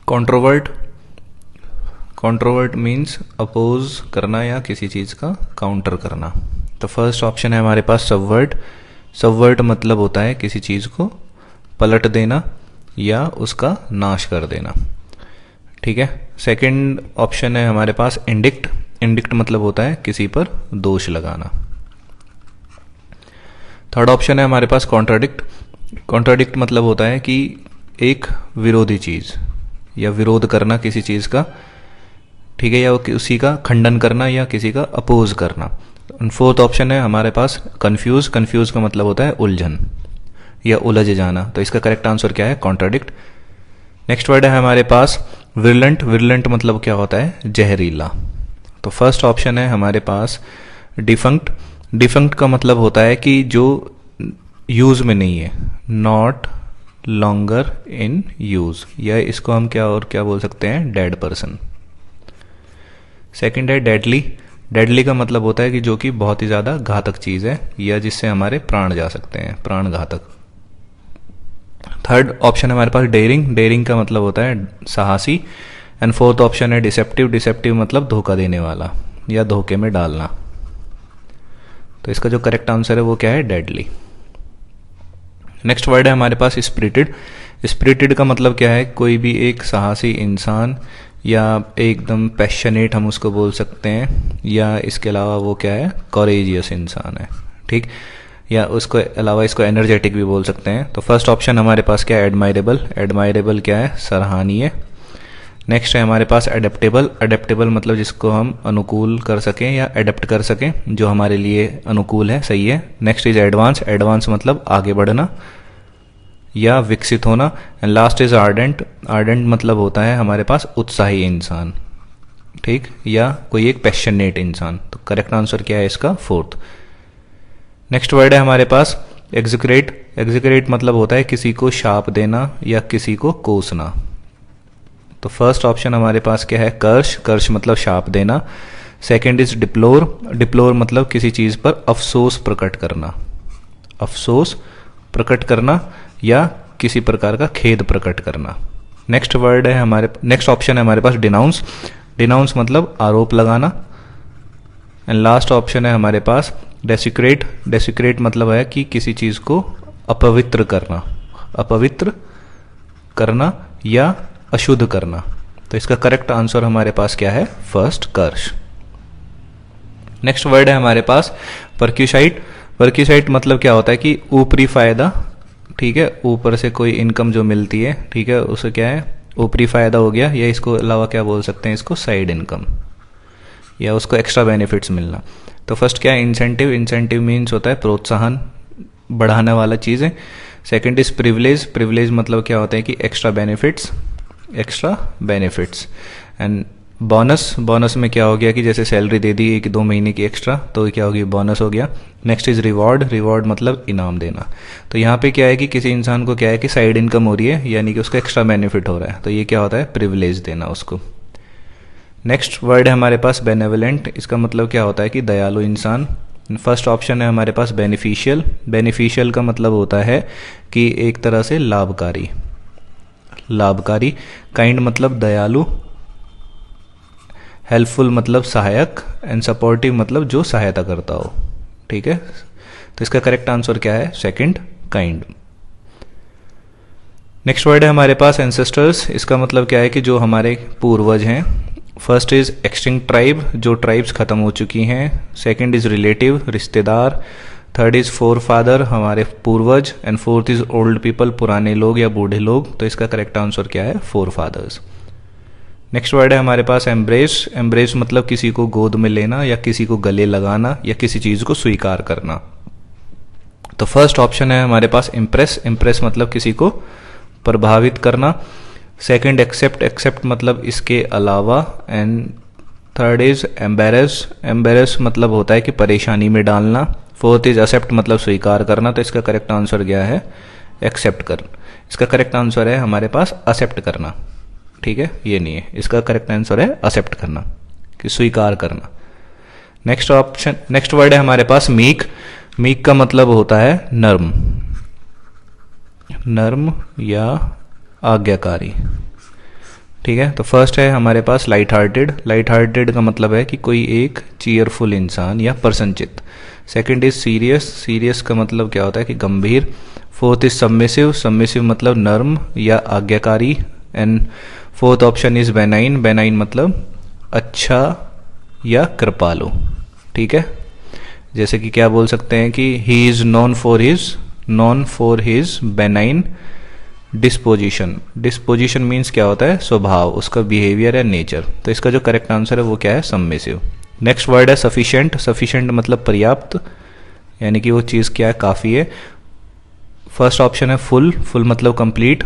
कॉन्ट्रोवर्ट, कॉन्ट्रोवर्ट means oppose करना या किसी चीज़ का काउंटर करना। तो फर्स्ट ऑप्शन है हमारे पास सबवर्ट। सबवर्ट मतलब होता है किसी चीज़ को पलट देना या उसका नाश कर देना, ठीक है। सेकंड ऑप्शन है हमारे पास इंडिक्ट। इंडिक्ट मतलब होता है किसी पर दोष लगाना। थर्ड ऑप्शन है हमारे पास कॉन्ट्राडिक्ट। कॉन्ट्राडिक्ट मतलब होता है कि एक विरोधी चीज़ या विरोध करना किसी चीज़ का, ठीक है, या उसी का खंडन करना या किसी का अपोज करना। फोर्थ ऑप्शन है हमारे पास कंफ्यूज। कंफ्यूज का मतलब होता है उलझन या उलझ जाना। तो इसका करेक्ट आंसर क्या है? कॉन्ट्राडिक्ट। नेक्स्ट वर्ड है हमारे पास विरलेंट। विरलेंट मतलब क्या होता है? जहरीला। तो फर्स्ट ऑप्शन है हमारे पास डिफंक्ट। डिफंक्ट का मतलब होता है कि जो यूज में नहीं है, नॉट लॉन्गर इन यूज, या इसको हम क्या और क्या बोल सकते हैं? Dead person. सेकंड है डेडली। डेडली का मतलब होता है कि जो कि बहुत ही ज़्यादा घातक चीज़ है या जिससे हमारे प्राण जा सकते हैं, प्राण घातक। थर्ड ऑप्शन है हमारे पास डेयरिंग। डेयरिंग का मतलब होता है साहसी। एंड फोर्थ ऑप्शन है डिसेप्टिव। डिसेप्टिव मतलब धोखा देने वाला या धोखे में डालना। तो इसका जो करेक्ट आंसर है वो क्या है? डेडली। नेक्स्ट वर्ड है हमारे पास स्पिरिटेड। स्पिरिटेड का मतलब क्या है? कोई भी एक साहसी इंसान या एकदम पैशनेट हम उसको बोल सकते हैं, या इसके अलावा वो क्या है? कॉरेजियस इंसान है, ठीक। या उसको अलावा इसको एनर्जेटिक भी बोल सकते हैं। तो फर्स्ट ऑप्शन हमारे पास क्या है? एडमायरेबल। एडमायरेबल क्या है? सराहनीय। नेक्स्ट है हमारे पास एडेप्टेबल। एडेप्टेबल मतलब जिसको हम अनुकूल कर सकें या एडेप्ट कर सकें, जो हमारे लिए अनुकूल है, सही है। Next is advance. एडवांस मतलब आगे बढ़ना या विकसित होना। And last is ardent. Ardent मतलब होता है हमारे पास उत्साही इंसान, ठीक, या कोई एक पैशनेट इंसान। तो करेक्ट आंसर क्या है इसका? फोर्थ। नेक्स्ट वर्ड है हमारे पास एग्जिक्रेट। एग्जिक्रेट मतलब होता है किसी को शाप देना या किसी को कोसना। तो फर्स्ट ऑप्शन हमारे पास क्या है? कर्ष। कर्ष मतलब शाप देना। Second is डिप्लोर। डिप्लोर मतलब किसी चीज पर अफसोस प्रकट करना, अफसोस प्रकट करना या किसी प्रकार का खेद प्रकट करना। नेक्स्ट वर्ड है हमारे, नेक्स्ट ऑप्शन है हमारे पास डिनाउंस। डिनाउंस मतलब आरोप लगाना। एंड लास्ट ऑप्शन है हमारे पास डेसिक्रेट। डेसिक्रेट मतलब है कि किसी चीज को अपवित्र करना, अपवित्र करना या अशुद्ध करना। तो इसका करेक्ट आंसर हमारे पास क्या है? फर्स्ट, कर्ष। नेक्स्ट वर्ड है हमारे पास परक्यूसाइट। परक्यूसाइट मतलब क्या होता है कि ऊपरी फायदा, ठीक है, ऊपर से कोई इनकम जो मिलती है, ठीक है, उसे क्या है? ऊपरी फायदा हो गया, या इसको अलावा क्या बोल सकते हैं? इसको साइड इनकम या उसको एक्स्ट्रा बेनिफिट्स मिलना। तो फर्स्ट क्या है? इंसेंटिव। इंसेंटिव मीन्स होता है प्रोत्साहन, बढ़ाने वाला चीज़ है। Second is privilege. प्रिविलेज मतलब क्या होता है कि extra benefits, extra benefits. And bonus. Bonus में क्या हो गया कि जैसे सैलरी दे दी 1-2 महीने की एक्स्ट्रा, तो क्या होगी? बोनस हो गया। Next is reward. रिवॉर्ड मतलब इनाम देना। तो यहाँ पे क्या है कि किसी इंसान को क्या है कि साइड इनकम हो रही है, यानी कि उसका एक्स्ट्रा बेनिफिट हो रहा है, तो ये क्या होता है? प्रिविलेज देना उसको। नेक्स्ट वर्ड है हमारे पास बेनेवलेंट। इसका मतलब क्या होता है कि दयालु इंसान। फर्स्ट ऑप्शन है हमारे पास बेनिफिशियल। बेनिफिशियल का मतलब होता है कि एक तरह से लाभकारी, लाभकारी। काइंड मतलब दयालु। हेल्पफुल मतलब सहायक। एंड सपोर्टिव मतलब जो सहायता करता हो, ठीक है। तो इसका करेक्ट आंसर क्या है? Second, kind. नेक्स्ट वर्ड है हमारे पास एंसेस्टर्स। इसका मतलब क्या है कि जो हमारे पूर्वज हैं। फर्स्ट इज एक्सटिंक्ट ट्राइब, जो ट्राइब्स खत्म हो चुकी हैं। सेकंड इज रिलेटिव, रिश्तेदार। थर्ड इज फोर फादर, हमारे पूर्वज। And fourth is old people, पुराने लोग या बूढ़े लोग। तो इसका करेक्ट आंसर क्या है? Four fathers. नेक्स्ट वर्ड है हमारे पास एम्ब्रेस। एम्ब्रेस मतलब किसी को गोद में लेना या किसी को गले लगाना या किसी चीज को स्वीकार करना। तो फर्स्ट ऑप्शन है हमारे पास इम्प्रेस। इम्प्रेस मतलब किसी को प्रभावित करना। Second accept. एक्सेप्ट मतलब इसके अलावा। And third is embarrass. Embarrass मतलब होता है कि परेशानी में डालना। फोर्थ इज एक्सेप्ट मतलब स्वीकार करना। तो इसका करेक्ट आंसर क्या है? एक्सेप्ट कर। इसका करेक्ट आंसर है हमारे पास एक्सेप्ट करना, ठीक है, ये नहीं है। इसका करेक्ट आंसर है एक्सेप्ट करना, कि स्वीकार करना। नेक्स्ट ऑप्शन, नेक्स्ट वर्ड है हमारे पास मीक। मीक का मतलब होता है नर्म, नर्म या आज्ञाकारी, ठीक है, तो फर्स्ट है हमारे पास लाइट हार्टेड। लाइट हार्टेड का मतलब है कि कोई एक चीयरफुल इंसान या प्रसन्नचित्त। Second is serious. सीरियस का मतलब क्या होता है कि गंभीर। Fourth is submissive. सबमिसिव मतलब नर्म या आज्ञाकारी। And fourth option is benign. Benign मतलब अच्छा या कृपालु। ठीक है, जैसे कि क्या बोल सकते हैं कि he is known for his benign disposition. Disposition means क्या होता है, स्वभाव, उसका बिहेवियर या नेचर। तो इसका जो करेक्ट आंसर है वो क्या है, सबमिसिव। नेक्स्ट वर्ड है सफिशिएंट। सफिशिएंट मतलब पर्याप्त, यानी कि वो चीज़ क्या है, काफ़ी है। फर्स्ट ऑप्शन है फुल। फुल मतलब complete,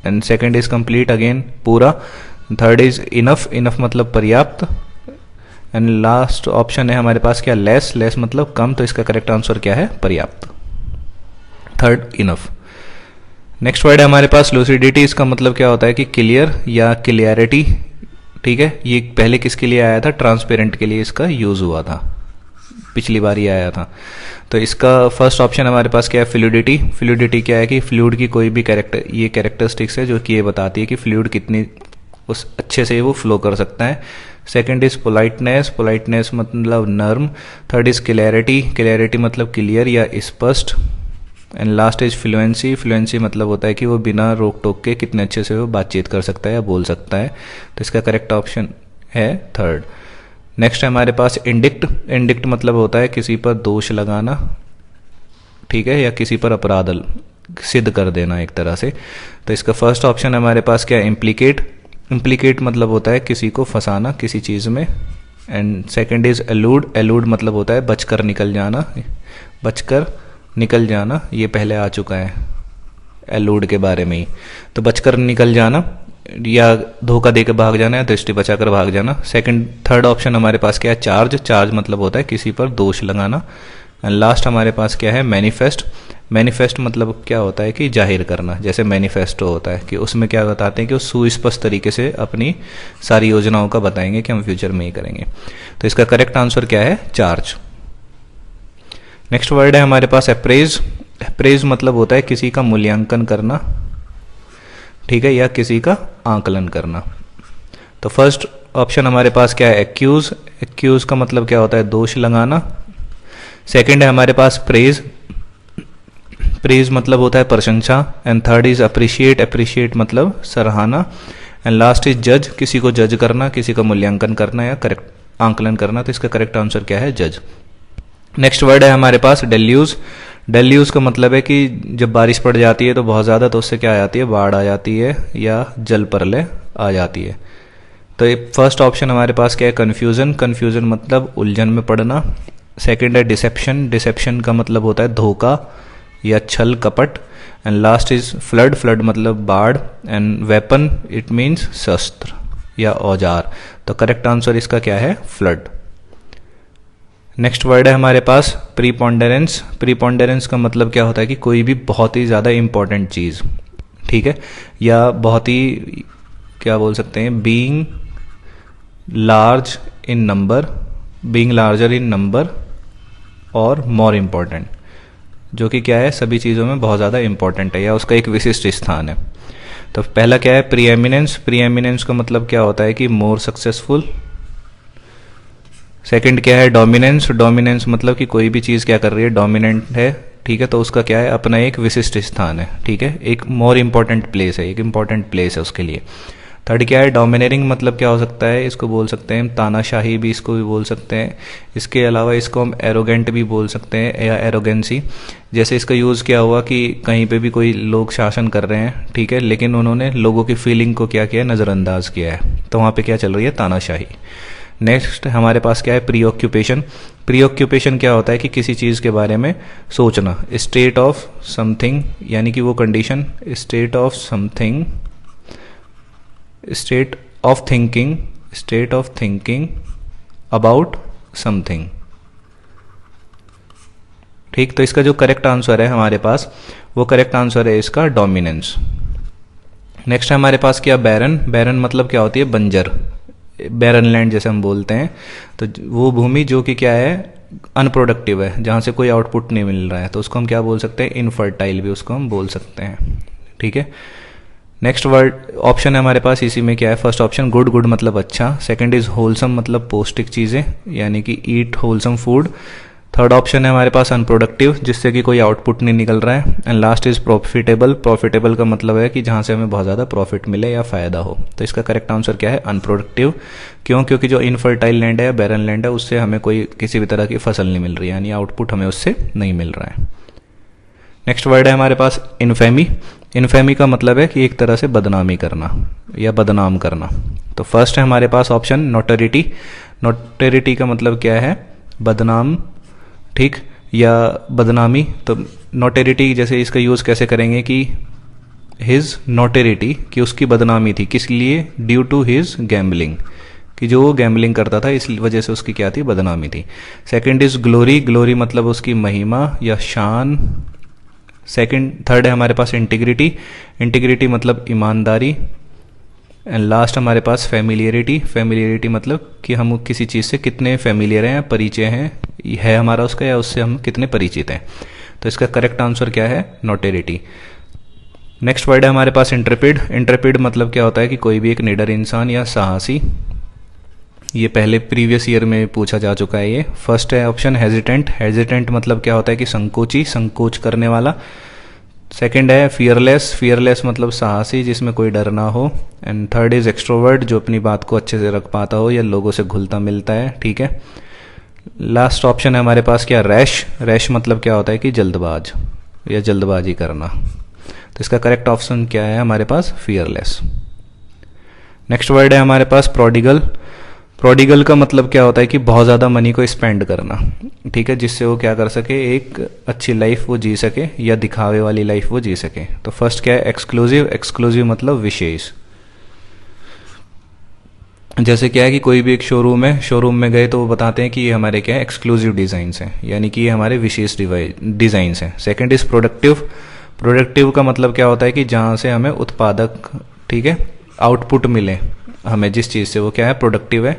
and second is complete again पूरा। Third is enough. इनफ मतलब पर्याप्त, एंड लास्ट ऑप्शन है हमारे पास क्या, लेस। लेस मतलब कम। तो इसका करेक्ट आंसर क्या है, पर्याप्त। Third enough. नेक्स्ट वर्ड है हमारे पास लूसिडिटी। इसका मतलब क्या होता है कि क्लियर या क्लियरिटी। ठीक है, ये पहले किसके लिए आया था, ट्रांसपेरेंट के लिए इसका यूज हुआ था, पिछली बार ही आया था। तो इसका फर्स्ट ऑप्शन हमारे पास क्या है, फ्लूइडिटी। फ्लूइडिटी क्या है कि फ्लूइड की कोई भी ये कैरेक्टरिस्टिक्स है जो कि ये बताती है कि फ्लूइड कितनी उस अच्छे से वो फ्लो कर सकता है। Second is politeness. पोलाइटनेस मतलब नर्म। Third is clarity. क्लैरिटी मतलब क्लियर या स्पष्ट। And last is fluency. Fluency मतलब होता है कि वो बिना रोक टोक के कितने अच्छे से वो बातचीत कर सकता है या बोल सकता है। तो इसका करेक्ट ऑप्शन है थर्ड। नेक्स्ट है हमारे पास इंडिक्ट। इंडिक्ट मतलब होता है किसी पर दोष लगाना, ठीक है, या किसी पर अपराध सिद्ध कर देना एक तरह से। तो इसका फर्स्ट ऑप्शन हमारे पास क्या है, इम्प्लीकेट। इम्प्लीकेट मतलब होता है किसी को फंसाना किसी चीज़ में। And second is allude. Allude मतलब होता है बचकर निकल जाना। बचकर निकल जाना, ये पहले आ चुका है एलूड के बारे में ही। तो बचकर निकल जाना या धोखा देकर भाग जाना या दृष्टि बचाकर भाग जाना। थर्ड ऑप्शन हमारे पास क्या है, चार्ज। चार्ज मतलब होता है किसी पर दोष लगाना। एंड लास्ट हमारे पास क्या है, मैनिफेस्ट। मैनिफेस्ट मतलब क्या होता है कि जाहिर करना, जैसे मैनिफेस्टो होता है कि उसमें क्या बताते हैं कि वो सुस्पष्ट तरीके से अपनी सारी योजनाओं का बताएंगे कि हम फ्यूचर में ही करेंगे। तो इसका करेक्ट आंसर क्या है, चार्ज। नेक्स्ट वर्ड है हमारे पास अप्रेज। अप्रेज मतलब होता है किसी का मूल्यांकन करना, ठीक है, या किसी का आंकलन करना। तो फर्स्ट ऑप्शन हमारे पास क्या है, एक्यूज। एक्यूज का मतलब क्या होता है, दोष लगाना। सेकंड है हमारे पास प्रेज। प्रेज मतलब होता है प्रशंसा। And third is appreciate. Appreciate मतलब सराहना। एंड लास्ट इज जज। किसी को जज करना, किसी का मूल्यांकन करना या करेक्ट आंकलन करना। तो इसका करेक्ट आंसर क्या है, जज। नेक्स्ट वर्ड है हमारे पास डेल्यूज। डेल्यूज का मतलब है कि जब बारिश पड़ जाती है तो बहुत ज़्यादा, तो उससे क्या आ जाती है, बाढ़ आ जाती है या जल प्रलय आ जाती है। तो फर्स्ट ऑप्शन हमारे पास क्या है, कन्फ्यूज़न। कन्फ्यूज़न मतलब उलझन में पड़ना। सेकंड है डिसेप्शन। डिसेप्शन का मतलब होता है धोखा या छल कपट। And last is flood. Flood मतलब बाढ़। एंड वेपन इट मीन्स शस्त्र या औजार। तो करेक्ट आंसर इसका क्या है, फ्लड। नेक्स्ट वर्ड है हमारे पास प्रीपोंडेरेंस। प्रीपोंडेरेंस का मतलब क्या होता है कि कोई भी बहुत ही ज़्यादा इंपॉर्टेंट चीज़, ठीक है, या बहुत ही क्या बोल सकते हैं, being large in number, being larger in number और मोर इम्पॉर्टेंट, जो कि क्या है, सभी चीज़ों में बहुत ज़्यादा इंपॉर्टेंट है या उसका एक विशिष्ट स्थान है। तो पहला क्या है, प्री एमिनेंस। प्री एमिनेंस का मतलब क्या होता है कि मोर सक्सेसफुल। सेकंड क्या है, डोमिनेंस। डोमिनेंस मतलब कि कोई भी चीज़ क्या कर रही है, डोमिनेंट है, ठीक है, तो उसका क्या है, अपना एक विशिष्ट स्थान है, ठीक है, एक मोर इंपॉर्टेंट प्लेस है, एक इंपॉर्टेंट प्लेस है उसके लिए। थर्ड क्या है, डोमिनेटिंग मतलब क्या हो सकता है, इसको बोल सकते हैं तानाशाही भी, इसको भी बोल सकते हैं। इसके अलावा इसको हम एरोगेंट भी बोल सकते हैं या एरोगेंसी। जैसे इसका यूज़ क्या हुआ कि कहीं पे भी कोई लोग शासन कर रहे हैं, ठीक है, लेकिन उन्होंने लोगों की फीलिंग को क्या किया, नज़रअंदाज किया है, तो वहाँ पे क्या चल रही है, तानाशाही। नेक्स्ट हमारे पास क्या है, प्री ऑक्यूपेशन। प्री ऑक्यूपेशन क्या होता है कि किसी चीज़ के बारे में सोचना। स्टेट ऑफ समथिंग यानी कि वो condition, state of something, state of thinking, state of thinking about something, ठीक। तो इसका जो करेक्ट आंसर है हमारे पास, वो करेक्ट आंसर है इसका डोमिनेंस। नेक्स्ट है हमारे पास क्या, बैरन। बैरन मतलब क्या होती है, बंजर, बैरन लैंड जैसे हम बोलते हैं। तो वो भूमि जो कि क्या है, अनप्रोडक्टिव है, जहाँ से कोई आउटपुट नहीं मिल रहा है, तो उसको हम क्या बोल सकते हैं, इनफर्टाइल भी उसको हम बोल सकते हैं, ठीक है। नेक्स्ट वर्ड ऑप्शन है हमारे पास इसी में क्या है, फर्स्ट ऑप्शन गुड, गुड मतलब अच्छा, सेकंड इज होलसम मतलब पौष्टिक चीज़ें यानी कि ईट होलसम फूड, थर्ड ऑप्शन है हमारे पास अनप्रोडक्टिव जिससे कि कोई आउटपुट नहीं निकल रहा है, and last is profitable, profitable का मतलब है कि जहाँ से हमें बहुत ज़्यादा प्रॉफिट मिले या फ़ायदा हो। तो इसका करेक्ट आंसर क्या है, अनप्रोडक्टिव। क्यों? क्योंकि जो इनफर्टाइल लैंड है या बैरन लैंड है उससे हमें कोई किसी भी तरह की फसल नहीं मिल रही है, यानी आउटपुट हमें उससे नहीं मिल रहा है। नेक्स्ट वर्ड है हमारे पास इन्फेमी। इन्फेमी का मतलब है कि एक तरह से बदनामी करना या बदनाम करना। तो फर्स्ट है हमारे पास ऑप्शन नोटोरिटी। नोटोरिटी का मतलब क्या है, बदनाम, ठीक, या बदनामी। तो नोटोरिटी जैसे इसका यूज़ कैसे करेंगे कि हिज नोटोरिटी, कि उसकी बदनामी थी, किस लिए, ड्यू टू हिज गैम्बलिंग, कि जो वो गैम्बलिंग करता था इस वजह से उसकी क्या थी, बदनामी थी। सेकंड इज ग्लोरी, ग्लोरी मतलब उसकी महिमा या शान। थर्ड है हमारे पास इंटीग्रिटी, इंटीग्रिटी मतलब ईमानदारी, एंड लास्ट हमारे पास फैमिलियरिटी। फैमिलियरिटी मतलब कि हम किसी चीज़ से कितने फैमिलियर हैं, परिचय है हमारा उसका, या उससे हम कितने परिचित हैं। तो इसका करेक्ट आंसर क्या है, नोटेरिटी। नेक्स्ट वर्ड है हमारे पास इंट्रेपिड। इंट्रेपिड मतलब क्या होता है कि कोई भी एक निडर इंसान या साहसी। ये पहले प्रीवियस ईयर में पूछा जा चुका है ये। फर्स्ट है ऑप्शन हेजिटेंट। हेजिटेंट मतलब क्या होता है कि संकोची, संकोच करने वाला। सेकंड है फियरलेस। फियरलेस मतलब साहसी जिसमें कोई डर ना हो। एंड थर्ड इज एक्सट्रोवर्ट, जो अपनी बात को अच्छे से रख पाता हो या लोगों से घुलता मिलता है, ठीक है। लास्ट ऑप्शन है हमारे पास क्या, रैश। रैश मतलब क्या होता है कि जल्दबाज या जल्दबाजी करना। तो इसका करेक्ट ऑप्शन क्या है हमारे पास, फियरलेस। नेक्स्ट वर्ड है हमारे पास प्रोडिगल। प्रोडिगल का मतलब क्या होता है कि बहुत ज़्यादा मनी को स्पेंड करना, ठीक है, जिससे वो क्या कर सके, एक अच्छी लाइफ वो जी सके या दिखावे वाली लाइफ वो जी सके। तो फर्स्ट क्या है, एक्सक्लूसिव। एक्सक्लूसिव मतलब विशेष। जैसे क्या है कि कोई भी एक शोरूम में गए तो वो बताते हैं कि ये हमारे क्या है, एक्सक्लूसिव डिज़ाइंस हैं, यानी कि ये हमारे विशेष डिज़ाइंस हैं। Second is productive. प्रोडक्टिव का मतलब क्या होता है कि जहाँ से हमें उत्पादक, ठीक है, आउटपुट मिले हमें जिस चीज़ से, वो क्या है, प्रोडक्टिव है।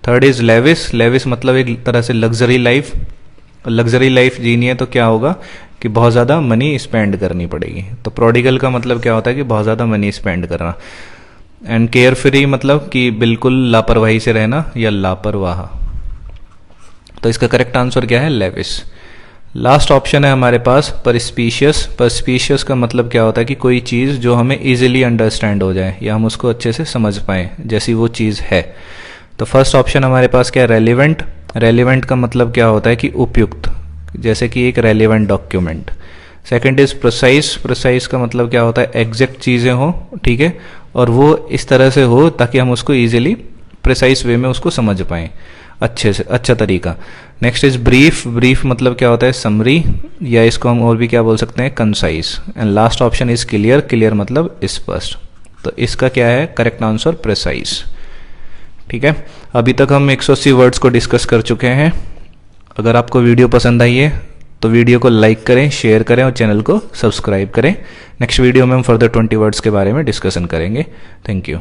Third is Levi's. लेविस मतलब एक तरह से लग्जरी लाइफ। लग्जरी लाइफ जीनी है तो क्या होगा कि बहुत ज़्यादा मनी स्पेंड करनी पड़ेगी। तो प्रोडिगल का मतलब क्या होता है कि बहुत ज़्यादा मनी स्पेंड करना। एंड केयर फ्री मतलब कि बिल्कुल लापरवाही से रहना या लापरवाह। तो इसका करेक्ट आंसर क्या है, लेविस। लास्ट ऑप्शन है हमारे पास परस्पीशियस। परस्पीशियस का मतलब क्या होता है कि कोई चीज़ जो हमें इजीली अंडरस्टैंड हो जाए या हम उसको अच्छे से समझ पाएँ जैसी वो चीज़ है। तो फर्स्ट ऑप्शन हमारे पास क्या है, रेलिवेंट। रेलिवेंट का मतलब क्या होता है कि उपयुक्त, जैसे कि एक relevant document. Second is precise. Precise का मतलब क्या होता है, एग्जैक्ट चीज़ें हो, ठीक है, और वो इस तरह से हो ताकि हम उसको इजीली प्रिसाइज वे में उसको समझ पाएँ अच्छे से, अच्छा तरीका। Next is brief. ब्रीफ मतलब क्या होता है, समरी, या इसको हम और भी क्या बोल सकते हैं, concise. And last option is clear. Clear मतलब स्पष्ट। तो इसका क्या है करेक्ट आंसर, प्रिसाइज, ठीक है। अभी तक हम 180 वर्ड्स को डिस्कस कर चुके हैं। अगर आपको वीडियो पसंद आई है तो वीडियो को लाइक करें, शेयर करें और चैनल को सब्सक्राइब करें। नेक्स्ट वीडियो में हम फर्दर 20 वर्ड्स के बारे में डिस्कशन करेंगे। Thank you.